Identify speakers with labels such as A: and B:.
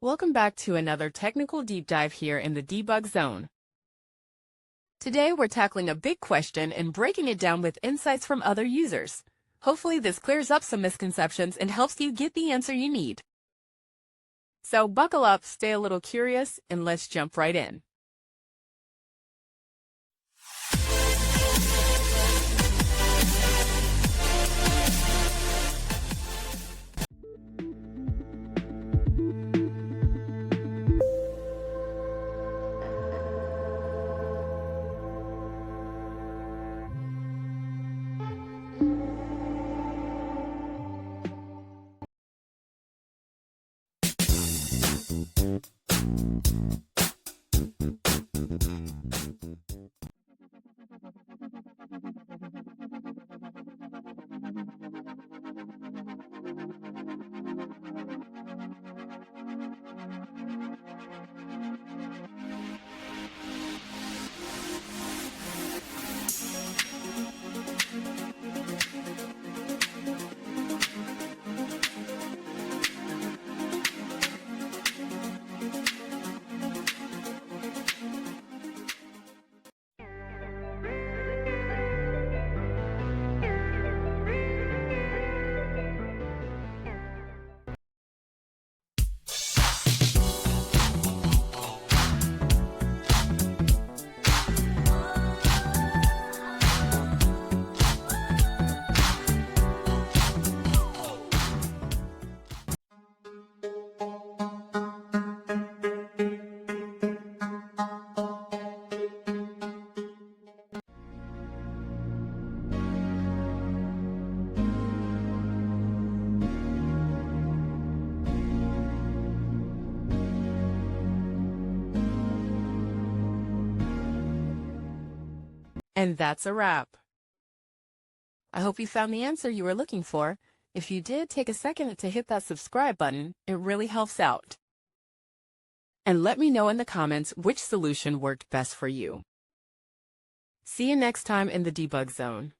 A: Welcome back to another technical deep dive here in the debug zone. Today we're tackling a big question and breaking it down with insights from other users. Hopefully this clears up some misconceptions and helps you get the answer you need. So buckle up, stay a little curious, and let's jump right in. And that's a wrap. I hope you found the answer you were looking for. If you did, take a second to hit that subscribe button. It really helps out. And let me know in the comments which solution worked best for you. See you next time in the debug zone.